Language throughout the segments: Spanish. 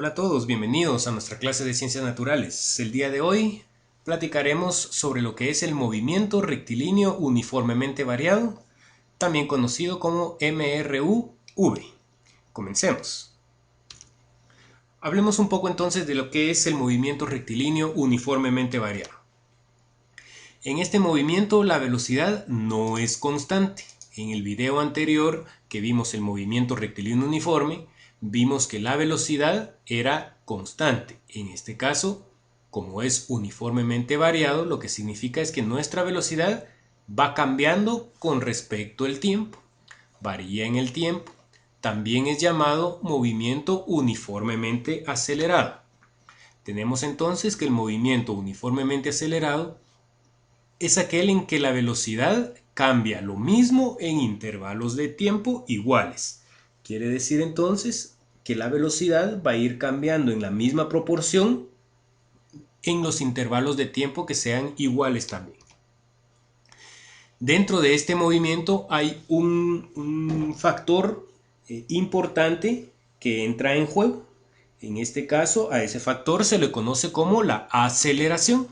Hola a todos, bienvenidos a nuestra clase de Ciencias Naturales. El día de hoy platicaremos sobre lo que es el movimiento rectilíneo uniformemente variado, también conocido como MRUV. Comencemos. Hablemos un poco entonces de lo que es el movimiento rectilíneo uniformemente variado. En este movimiento la velocidad no es constante. En el video anterior que vimos el movimiento rectilíneo uniforme, vimos que la velocidad era constante. En este caso, como es uniformemente variado, lo que significa es que nuestra velocidad va cambiando con respecto al tiempo. Varía en el tiempo. También es llamado movimiento uniformemente acelerado. Tenemos entonces que el movimiento uniformemente acelerado es aquel en que la velocidad cambia lo mismo en intervalos de tiempo iguales. Quiere decir entonces que la velocidad va a ir cambiando en la misma proporción en los intervalos de tiempo que sean iguales también. Dentro de este movimiento hay un factor importante que entra en juego. En este caso, a ese factor se le conoce como la aceleración,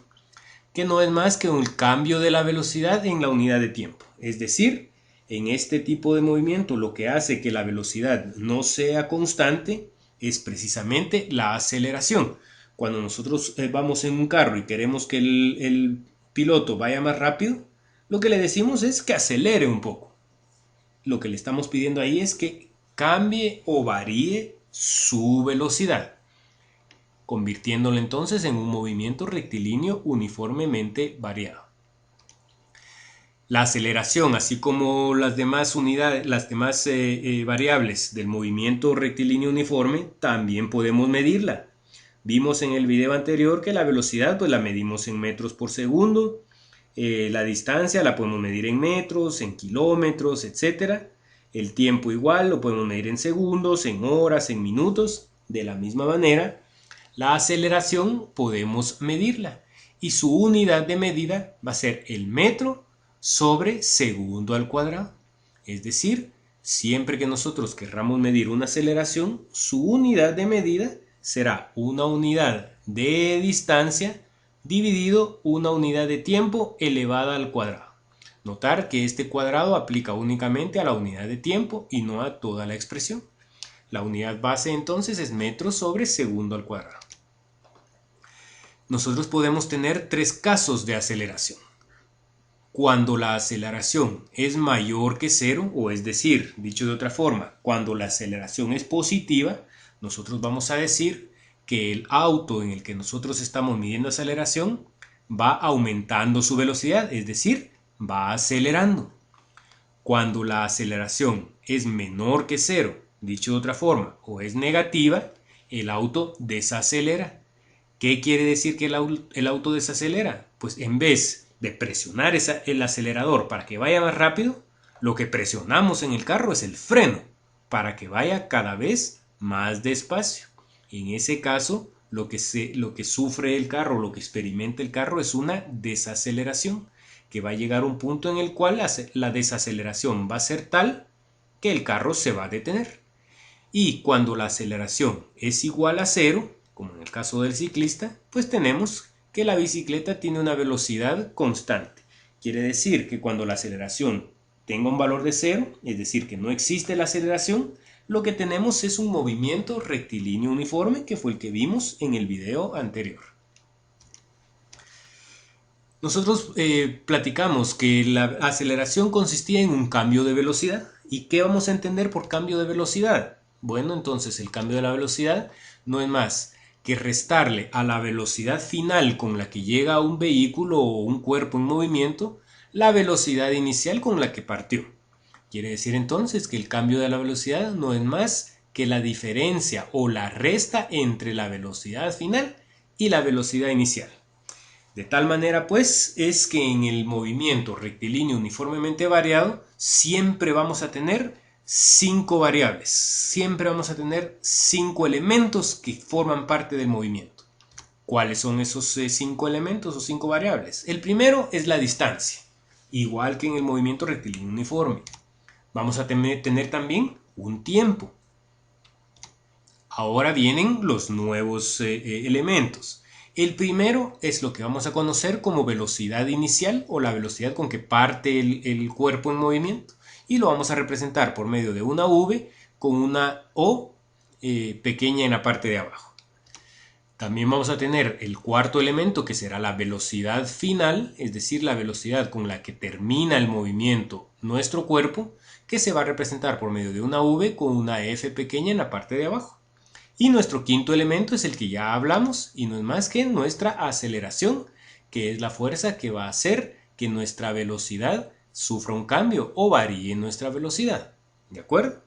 que no es más que un cambio de la velocidad en la unidad de tiempo. Es decir, en este tipo de movimiento lo que hace que la velocidad no sea constante es precisamente la aceleración. Cuando nosotros vamos en un carro y queremos que el piloto vaya más rápido, lo que le decimos es que acelere un poco. Lo que le estamos pidiendo ahí es que cambie o varíe su velocidad, convirtiéndolo entonces en un movimiento rectilíneo uniformemente variado. La aceleración, así como las demás unidades, las demás variables del movimiento rectilíneo uniforme, también podemos medirla. Vimos en el video anterior que la velocidad pues la medimos en metros por segundo, la distancia la podemos medir en metros, en kilómetros, etc. El tiempo igual lo podemos medir en segundos, en horas, en minutos. De la misma manera, la aceleración podemos medirla y su unidad de medida va a ser el metro sobre segundo al cuadrado. Es decir, siempre que nosotros querramos medir una aceleración, su unidad de medida será una unidad de distancia dividido una unidad de tiempo elevada al cuadrado. Notar que este cuadrado aplica únicamente a la unidad de tiempo y no a toda la expresión. La unidad base entonces es metros sobre segundo al cuadrado. Nosotros podemos tener tres casos de aceleración. Cuando la aceleración es mayor que cero, o es decir, dicho de otra forma, cuando la aceleración es positiva, nosotros vamos a decir que el auto en el que nosotros estamos midiendo aceleración va aumentando su velocidad, es decir, va acelerando. Cuando la aceleración es menor que cero, dicho de otra forma, o es negativa, el auto desacelera. ¿Qué quiere decir que el auto desacelera? Pues en vez de presionar el acelerador para que vaya más rápido, lo que presionamos en el carro es el freno para que vaya cada vez más despacio. En ese caso, lo que sufre el carro, lo que experimenta el carro es una desaceleración, que va a llegar a un punto en el cual la desaceleración va a ser tal que el carro se va a detener. Y cuando la aceleración es igual a cero, como en el caso del ciclista, pues tenemos que la bicicleta tiene una velocidad constante. Quiere decir que cuando la aceleración tenga un valor de cero, es decir, que no existe la aceleración, lo que tenemos es un movimiento rectilíneo uniforme, que fue el que vimos en el video anterior. Nosotros platicamos que la aceleración consistía en un cambio de velocidad. ¿Y qué vamos a entender por cambio de velocidad? Bueno, entonces el cambio de la velocidad no es más que restarle a la velocidad final con la que llega un vehículo o un cuerpo en movimiento la velocidad inicial con la que partió. Quiere decir entonces que el cambio de la velocidad no es más que la diferencia o la resta entre la velocidad final y la velocidad inicial. De tal manera, pues, es que en el movimiento rectilíneo uniformemente variado siempre vamos a tener 5 variables, siempre vamos a tener 5 elementos que forman parte del movimiento. ¿Cuáles son esos 5 elementos o 5 variables? El primero es la distancia, igual que en el movimiento rectilíneo uniforme. Vamos a tener también un tiempo. Ahora vienen los nuevos elementos. El primero es lo que vamos a conocer como velocidad inicial o la velocidad con que parte el cuerpo en movimiento. Y lo vamos a representar por medio de una V con una O pequeña en la parte de abajo. También vamos a tener el cuarto elemento que será la velocidad final, es decir, la velocidad con la que termina el movimiento nuestro cuerpo, que se va a representar por medio de una V con una F pequeña en la parte de abajo. Y nuestro quinto elemento es el que ya hablamos y no es más que nuestra aceleración, que es la fuerza que va a hacer que nuestra velocidad sufra un cambio o varíe nuestra velocidad. ¿De acuerdo?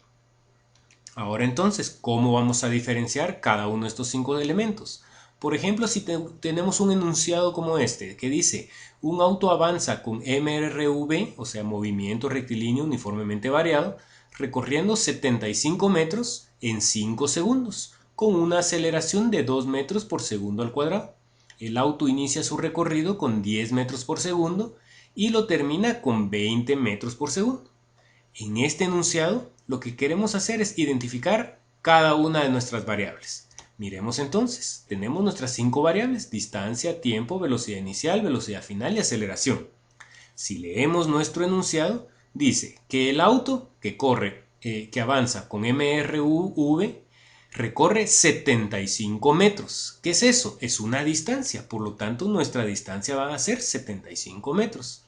Ahora entonces, ¿cómo vamos a diferenciar cada uno de estos 5 elementos? Por ejemplo, si tenemos un enunciado como este, que dice, un auto avanza con MRV, o sea, movimiento rectilíneo uniformemente variado, recorriendo 75 metros en 5 segundos, con una aceleración de 2 metros por segundo al cuadrado. El auto inicia su recorrido con 10 metros por segundo y lo termina con 20 metros por segundo. En este enunciado, lo que queremos hacer es identificar cada una de nuestras variables. Miremos entonces, tenemos nuestras 5 variables: distancia, tiempo, velocidad inicial, velocidad final y aceleración. Si leemos nuestro enunciado, dice que el auto que avanza con MRV recorre 75 metros. ¿Qué es eso? Es una distancia, por lo tanto nuestra distancia va a ser 75 metros.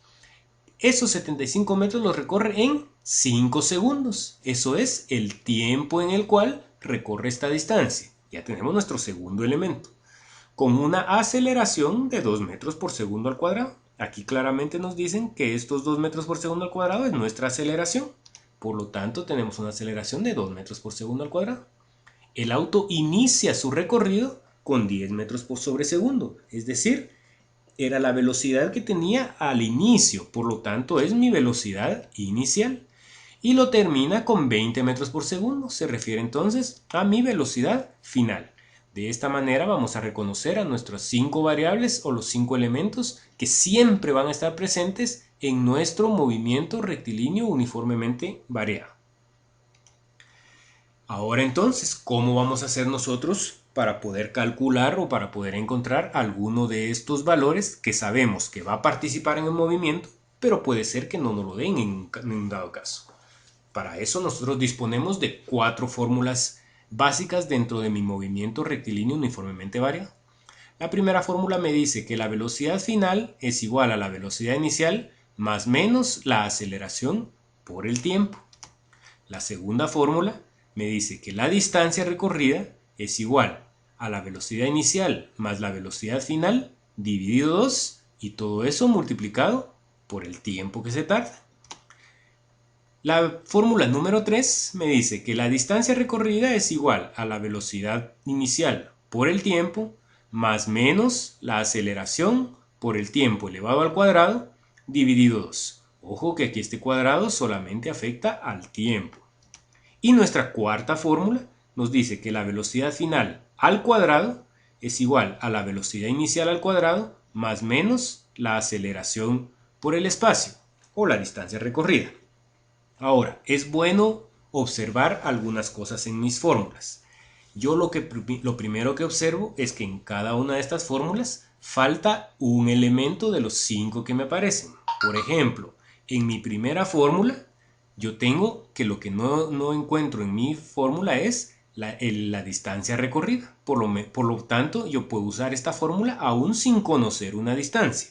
Esos 75 metros los recorre en 5 segundos. Eso es el tiempo en el cual recorre esta distancia. Ya tenemos nuestro segundo elemento. Con una aceleración de 2 metros por segundo al cuadrado. Aquí claramente nos dicen que estos 2 metros por segundo al cuadrado es nuestra aceleración. Por lo tanto, tenemos una aceleración de 2 metros por segundo al cuadrado. El auto inicia su recorrido con 10 metros por sobre segundo. Es decir, era la velocidad que tenía al inicio, por lo tanto es mi velocidad inicial. Y lo termina con 20 metros por segundo, se refiere entonces a mi velocidad final. De esta manera vamos a reconocer a nuestras 5 variables o los 5 elementos que siempre van a estar presentes en nuestro movimiento rectilíneo uniformemente variado. Ahora entonces, ¿cómo vamos a hacer nosotros para poder calcular o para poder encontrar alguno de estos valores que sabemos que va a participar en el movimiento, pero puede ser que no nos lo den en un dado caso? Para eso nosotros disponemos de 4 fórmulas básicas dentro de mi movimiento rectilíneo uniformemente variado. La primera fórmula me dice que la velocidad final es igual a la velocidad inicial más menos la aceleración por el tiempo. La segunda fórmula me dice que la distancia recorrida es igual a la velocidad inicial más la velocidad final dividido 2 y todo eso multiplicado por el tiempo que se tarda. La fórmula número 3 me dice que la distancia recorrida es igual a la velocidad inicial por el tiempo más menos la aceleración por el tiempo elevado al cuadrado dividido 2. Ojo que aquí este cuadrado solamente afecta al tiempo. Y nuestra cuarta fórmula nos dice que la velocidad final al cuadrado es igual a la velocidad inicial al cuadrado más menos la aceleración por el espacio o la distancia recorrida. Ahora, es bueno observar algunas cosas en mis fórmulas. Yo lo primero que observo es que en cada una de estas fórmulas falta un elemento de los 5 que me aparecen. Por ejemplo, en mi primera fórmula yo tengo que lo que no encuentro en mi fórmula es la distancia recorrida. Por lo tanto, yo puedo usar esta fórmula aún sin conocer una distancia.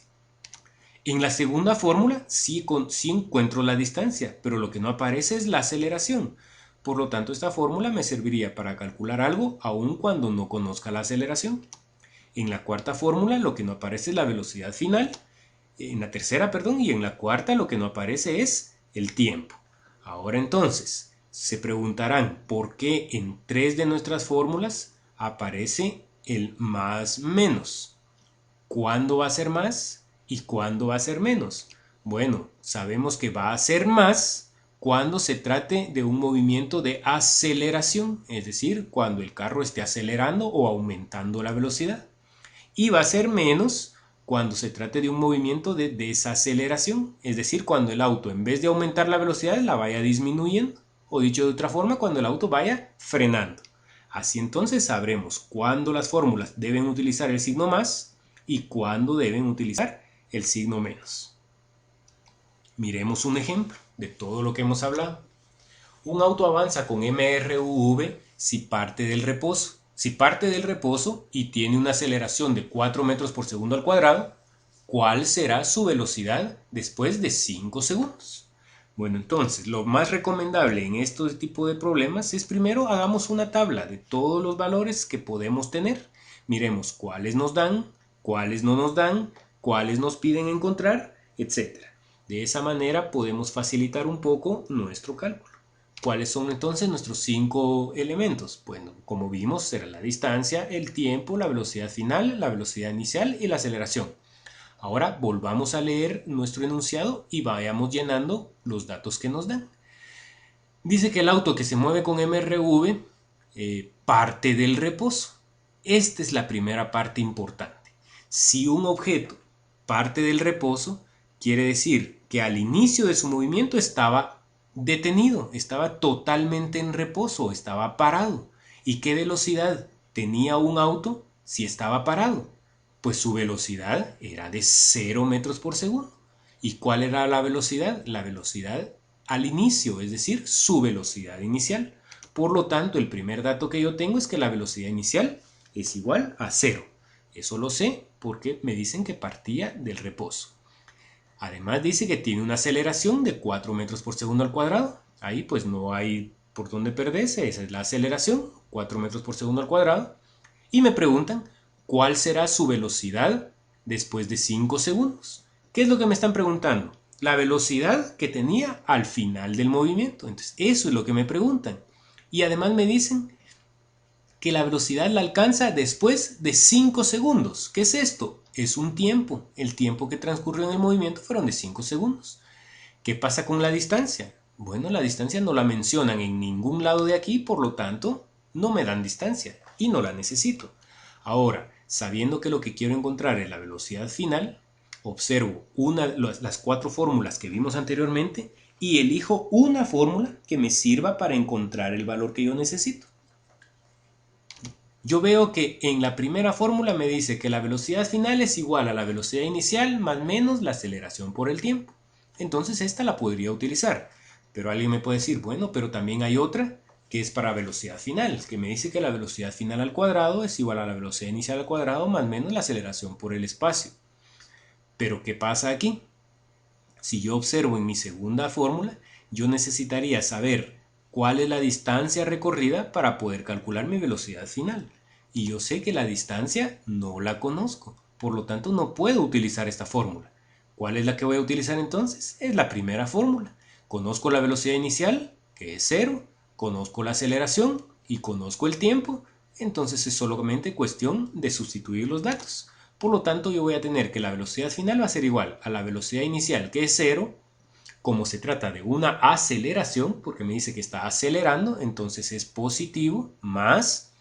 En la segunda fórmula sí encuentro la distancia, pero lo que no aparece es la aceleración. Por lo tanto, esta fórmula me serviría para calcular algo aun cuando no conozca la aceleración. En la cuarta fórmula lo que no aparece es la velocidad final. En la tercera, perdón, y en la cuarta lo que no aparece es el tiempo. Ahora entonces, se preguntarán por qué en 3 de nuestras fórmulas aparece el más menos. ¿Cuándo va a ser más y cuándo va a ser menos? Bueno, sabemos que va a ser más cuando se trate de un movimiento de aceleración, es decir, cuando el carro esté acelerando o aumentando la velocidad. Y va a ser menos cuando se trate de un movimiento de desaceleración, es decir, cuando el auto en vez de aumentar la velocidad la vaya disminuyendo, o dicho de otra forma, cuando el auto vaya frenando. Así entonces sabremos cuándo las fórmulas deben utilizar el signo más y cuándo deben utilizar el signo menos. Miremos un ejemplo de todo lo que hemos hablado. Un auto avanza con MRV si parte del reposo. Si parte del reposo y tiene una aceleración de 4 metros por segundo al cuadrado, ¿cuál será su velocidad después de 5 segundos? Bueno, entonces, lo más recomendable en este tipo de problemas es primero hagamos una tabla de todos los valores que podemos tener. Miremos cuáles nos dan, cuáles no nos dan, cuáles nos piden encontrar, etc. De esa manera podemos facilitar un poco nuestro cálculo. ¿Cuáles son entonces nuestros 5 elementos? Bueno, como vimos, será la distancia, el tiempo, la velocidad final, la velocidad inicial y la aceleración. Ahora volvamos a leer nuestro enunciado y vayamos llenando los datos que nos dan. Dice que el auto que se mueve con MRV parte del reposo. Esta es la primera parte importante. Si un objeto parte del reposo, quiere decir que al inicio de su movimiento estaba detenido, estaba totalmente en reposo, estaba parado. ¿Y qué velocidad tenía un auto si estaba parado? Pues su velocidad era de 0 metros por segundo. ¿Y cuál era la velocidad? La velocidad al inicio, es decir, su velocidad inicial. Por lo tanto, el primer dato que yo tengo es que la velocidad inicial es igual a 0. Eso lo sé porque me dicen que partía del reposo. Además dice que tiene una aceleración de 4 metros por segundo al cuadrado. Ahí pues no hay por dónde perderse, esa es la aceleración, 4 metros por segundo al cuadrado. Y me preguntan, ¿cuál será su velocidad después de 5 segundos? ¿Qué es lo que me están preguntando? La velocidad que tenía al final del movimiento. Entonces, eso es lo que me preguntan. Y además me dicen que la velocidad la alcanza después de 5 segundos. ¿Qué es esto? Es un tiempo. El tiempo que transcurrió en el movimiento fueron de 5 segundos. ¿Qué pasa con la distancia? Bueno, la distancia no la mencionan en ningún lado de aquí, por lo tanto, no me dan distancia y no la necesito. Ahora, sabiendo que lo que quiero encontrar es la velocidad final, observo las 4 fórmulas que vimos anteriormente y elijo una fórmula que me sirva para encontrar el valor que yo necesito. Yo veo que en la primera fórmula me dice que la velocidad final es igual a la velocidad inicial más menos la aceleración por el tiempo. Entonces esta la podría utilizar. Pero alguien me puede decir, bueno, pero también hay otra que es para velocidad final, que me dice que la velocidad final al cuadrado es igual a la velocidad inicial al cuadrado más menos la aceleración por el espacio. Pero ¿qué pasa aquí? Si yo observo en mi segunda fórmula, yo necesitaría saber cuál es la distancia recorrida para poder calcular mi velocidad final. Y yo sé que la distancia no la conozco, por lo tanto no puedo utilizar esta fórmula. ¿Cuál es la que voy a utilizar entonces? Es la primera fórmula. Conozco la velocidad inicial, que es 0, conozco la aceleración y conozco el tiempo, entonces es solamente cuestión de sustituir los datos. Por lo tanto, yo voy a tener que la velocidad final va a ser igual a la velocidad inicial, que es 0. Como se trata de una aceleración, porque me dice que está acelerando, entonces es positivo, más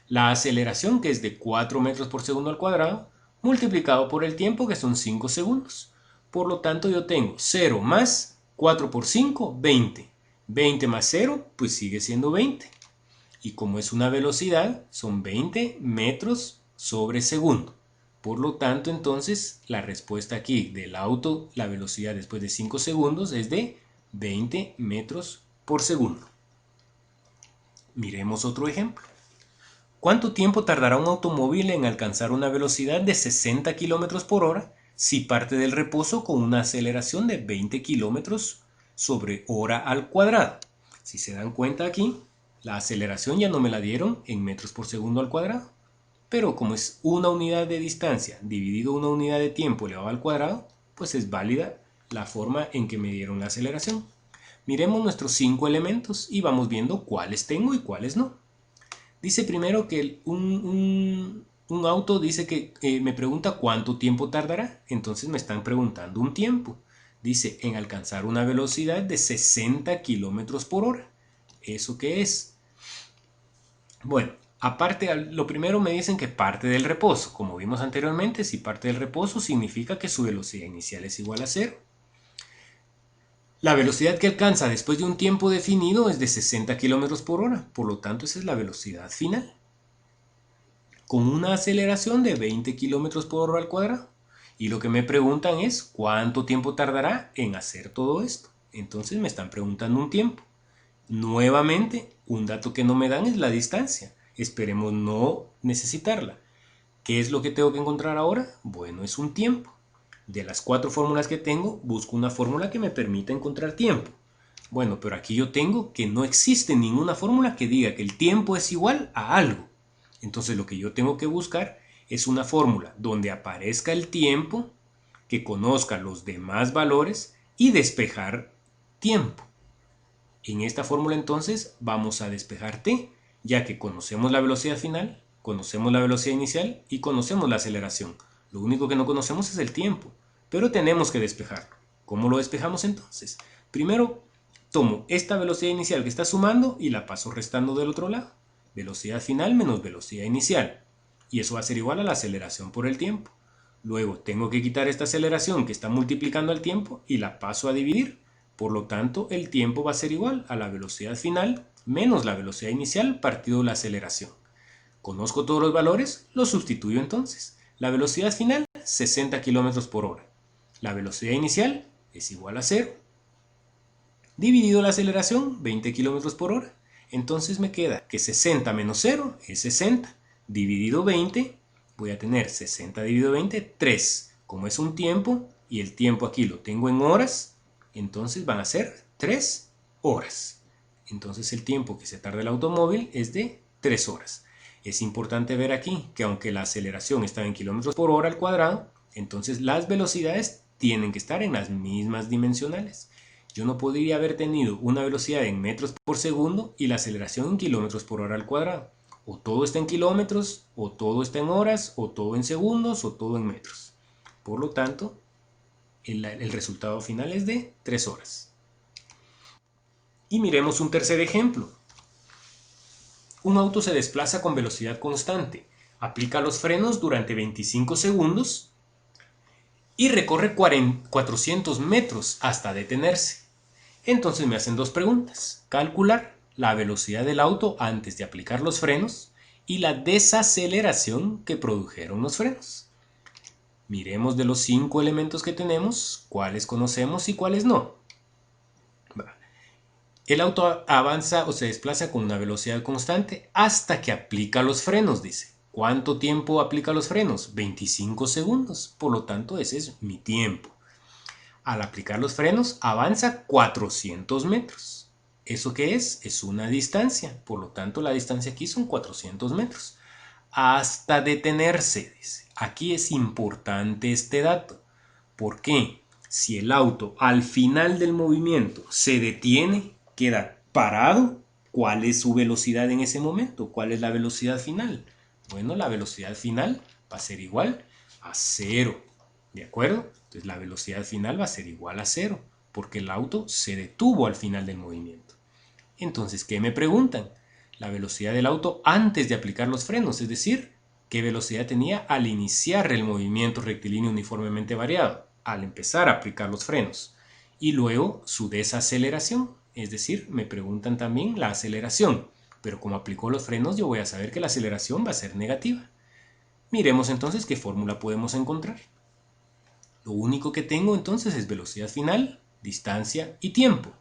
la aceleración, que es de 4 metros por segundo al cuadrado, multiplicado por el tiempo, que son 5 segundos. Por lo tanto, yo tengo 0 más 4 por 5, 20. 20 más 0, pues sigue siendo 20. Y como es una velocidad, son 20 metros sobre segundo. Por lo tanto, entonces, la respuesta aquí del auto, la velocidad después de 5 segundos es de 20 metros por segundo. Miremos otro ejemplo. ¿Cuánto tiempo tardará un automóvil en alcanzar una velocidad de 60 km por hora si parte del reposo con una aceleración de 20 km sobre hora al cuadrado? Si se dan cuenta aquí, la aceleración ya no me la dieron en metros por segundo al cuadrado. Pero como es una unidad de distancia dividido una unidad de tiempo elevado al cuadrado, pues es válida la forma en que me dieron la aceleración. Miremos nuestros 5 elementos y vamos viendo cuáles tengo y cuáles no. Dice primero que un auto dice que me pregunta cuánto tiempo tardará. Entonces me están preguntando un tiempo. Dice en alcanzar una velocidad de 60 kilómetros por hora. ¿Eso qué es? Bueno, aparte, lo primero me dicen que parte del reposo. Como vimos anteriormente, si parte del reposo significa que su velocidad inicial es igual a 0. La velocidad que alcanza después de un tiempo definido es de 60 km por hora, por lo tanto esa es la velocidad final, con una aceleración de 20 km por hora al cuadrado. Y lo que me preguntan es cuánto tiempo tardará en hacer todo esto. Entonces me están preguntando un tiempo. Nuevamente, un dato que no me dan es la distancia. Esperemos no necesitarla. ¿Qué es lo que tengo que encontrar ahora? Bueno, es un tiempo. De las 4 fórmulas que tengo, busco una fórmula que me permita encontrar tiempo. Bueno, pero aquí yo tengo que no existe ninguna fórmula que diga que el tiempo es igual a algo. Entonces lo que yo tengo que buscar es una fórmula donde aparezca el tiempo, que conozca los demás valores y despejar tiempo. En esta fórmula entonces vamos a despejar t, ya que conocemos la velocidad final, conocemos la velocidad inicial y conocemos la aceleración. Lo único que no conocemos es el tiempo, pero tenemos que despejarlo. ¿Cómo lo despejamos entonces? Primero tomo esta velocidad inicial que está sumando y la paso restando del otro lado. Velocidad final menos velocidad inicial. Y eso va a ser igual a la aceleración por el tiempo. Luego tengo que quitar esta aceleración que está multiplicando al tiempo y la paso a dividir. Por lo tanto, el tiempo va a ser igual a la velocidad final menos la velocidad inicial partido la aceleración. Conozco todos los valores, los sustituyo entonces. La velocidad final, 60 km por hora. La velocidad inicial es igual a 0. Dividido la aceleración, 20 km por hora. Entonces me queda que 60 menos 0 es 60. Dividido 20, voy a tener 60 dividido 20, 3. Como es un tiempo, y el tiempo aquí lo tengo en horas, entonces van a ser 3 horas. Entonces el tiempo que se tarda el automóvil es de 3 horas. Es importante ver aquí que aunque la aceleración está en kilómetros por hora al cuadrado, entonces las velocidades tienen que estar en las mismas dimensionales. Yo no podría haber tenido una velocidad en metros por segundo y la aceleración en kilómetros por hora al cuadrado. O todo está en kilómetros, o todo está en horas, o todo en segundos, o todo en metros. Por lo tanto, el resultado final es de 3 horas. Y miremos un tercer ejemplo. Un auto se desplaza con velocidad constante, aplica los frenos durante 25 segundos y recorre 400 metros hasta detenerse. Entonces me hacen dos preguntas. Calcular la velocidad del auto antes de aplicar los frenos y la desaceleración que produjeron los frenos. Miremos de los 5 elementos que tenemos, cuáles conocemos y cuáles no. El auto avanza o se desplaza con una velocidad constante hasta que aplica los frenos, dice. ¿Cuánto tiempo aplica los frenos? 25 segundos. Por lo tanto, ese es mi tiempo. Al aplicar los frenos, avanza 400 metros. ¿Eso qué es? Es una distancia. Por lo tanto, la distancia aquí son 400 metros. Hasta detenerse, dice. Aquí es importante este dato. ¿Por qué? Si el auto al final del movimiento se detiene, queda parado, ¿cuál es su velocidad en ese momento? ¿Cuál es la velocidad final? Bueno, la velocidad final va a ser igual a 0. ¿De acuerdo? Entonces la velocidad final va a ser igual a 0, porque el auto se detuvo al final del movimiento. Entonces, ¿qué me preguntan? La velocidad del auto antes de aplicar los frenos, es decir, ¿qué velocidad tenía al iniciar el movimiento rectilíneo uniformemente variado? Al empezar a aplicar los frenos. Y luego su desaceleración, es decir, me preguntan también la aceleración, pero como aplicó los frenos yo voy a saber que la aceleración va a ser negativa. Miremos entonces qué fórmula podemos encontrar. Lo único que tengo entonces es velocidad final, distancia y tiempo.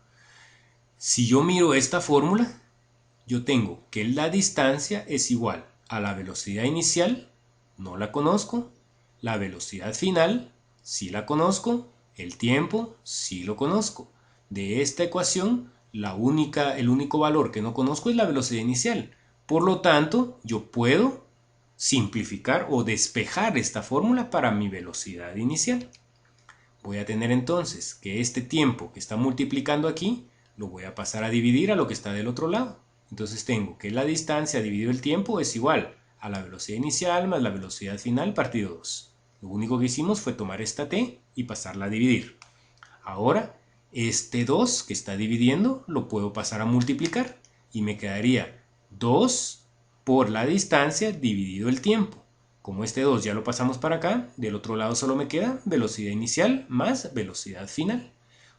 Si yo miro esta fórmula, yo tengo que la distancia es igual a la velocidad inicial, no la conozco, la velocidad final, sí la conozco, el tiempo, sí lo conozco. De esta ecuación, el único valor que no conozco es la velocidad inicial. Por lo tanto, yo puedo simplificar o despejar esta fórmula para mi velocidad inicial. Voy a tener entonces que este tiempo que está multiplicando aquí, lo voy a pasar a dividir a lo que está del otro lado. Entonces tengo que la distancia dividido el tiempo es igual a la velocidad inicial más la velocidad final partido 2. Lo único que hicimos fue tomar esta t y pasarla a dividir. Ahora, este 2 que está dividiendo lo puedo pasar a multiplicar y me quedaría 2 por la distancia dividido el tiempo. Como este 2 ya lo pasamos para acá, del otro lado solo me queda velocidad inicial más velocidad final.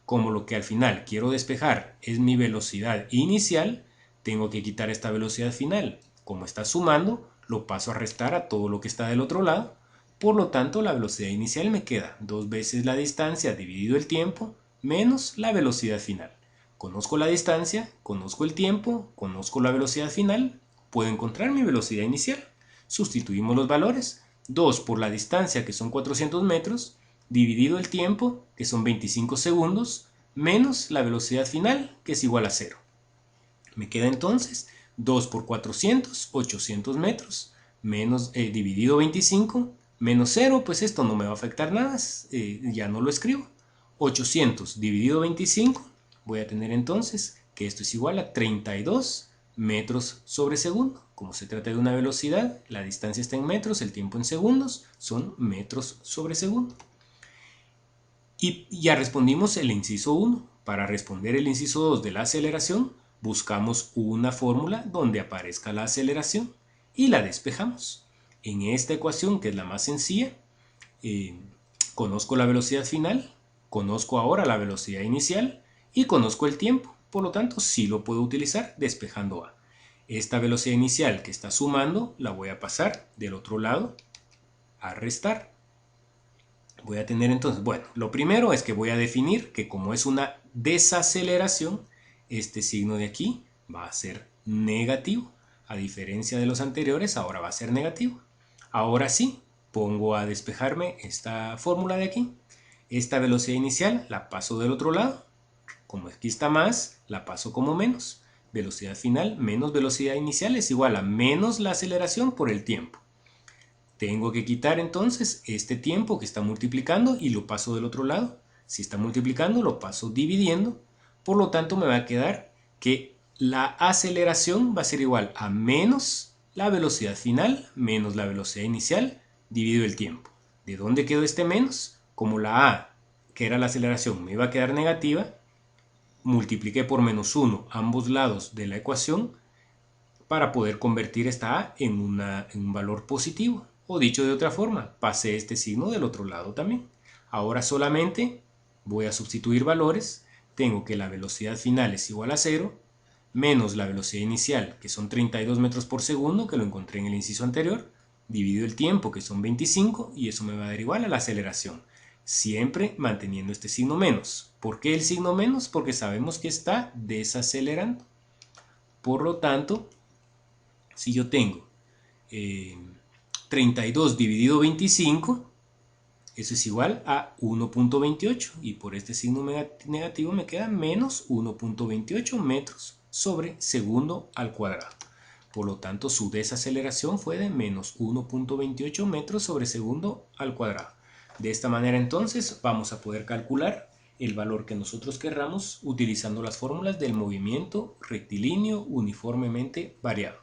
como lo que al final quiero despejar es mi velocidad inicial, tengo que quitar esta velocidad final. Como está sumando, lo paso a restar a todo lo que está del otro lado. Por lo tanto, la velocidad inicial me queda 2 veces la distancia dividido el tiempo menos la velocidad final. Conozco la distancia, conozco el tiempo, conozco la velocidad final, puedo encontrar mi velocidad inicial. Sustituimos los valores. 2 por la distancia, que son 400 metros, dividido el tiempo, que son 25 segundos, menos la velocidad final, que es igual a 0. Me queda entonces 2 por 400, 800 metros, menos, dividido 25, menos 0, pues esto no me va a afectar nada, ya no lo escribo. 800 dividido 25, voy a tener entonces que esto es igual a 32 metros sobre segundo. Como se trata de una velocidad, la distancia está en metros, el tiempo en segundos, son metros sobre segundo. Y ya respondimos el inciso 1. Para responder el inciso 2 de la aceleración, buscamos una fórmula donde aparezca la aceleración y la despejamos. En esta ecuación, que es la más sencilla, conozco la velocidad final, conozco ahora la velocidad inicial y conozco el tiempo. Por lo tanto, sí lo puedo utilizar despejando A. Esta velocidad inicial que está sumando la voy a pasar del otro lado a restar. Voy a tener entonces, bueno, lo primero es que voy a definir que como es una desaceleración, este signo de aquí va a ser negativo. A diferencia de los anteriores, ahora va a ser negativo. Ahora sí, pongo a despejarme esta fórmula de aquí. Esta velocidad inicial la paso del otro lado. Como aquí está más, la paso como menos. Velocidad final menos velocidad inicial es igual a menos la aceleración por el tiempo. Tengo que quitar entonces este tiempo que está multiplicando y lo paso del otro lado. Si está multiplicando, lo paso dividiendo. Por lo tanto, me va a quedar que la aceleración va a ser igual a menos la velocidad final menos la velocidad inicial dividido el tiempo. ¿De dónde quedó este menos? Como la A, que era la aceleración, me iba a quedar negativa, multipliqué por menos 1 ambos lados de la ecuación para poder convertir esta A en un valor positivo. O dicho de otra forma, pasé este signo del otro lado también. Ahora solamente voy a sustituir valores. Tengo que la velocidad final es igual a 0, menos la velocidad inicial, que son 32 metros por segundo, que lo encontré en el inciso anterior, dividido el tiempo, que son 25, y eso me va a dar igual a la aceleración. Siempre manteniendo este signo menos. ¿Por qué el signo menos? Porque sabemos que está desacelerando. Por lo tanto, si yo tengo 32 dividido 25, eso es igual a 1.28 y por este signo negativo me queda menos 1.28 metros sobre segundo al cuadrado. Por lo tanto, su desaceleración fue de menos 1.28 metros sobre segundo al cuadrado. De esta manera entonces vamos a poder calcular el valor que nosotros querramos utilizando las fórmulas del movimiento rectilíneo uniformemente variado.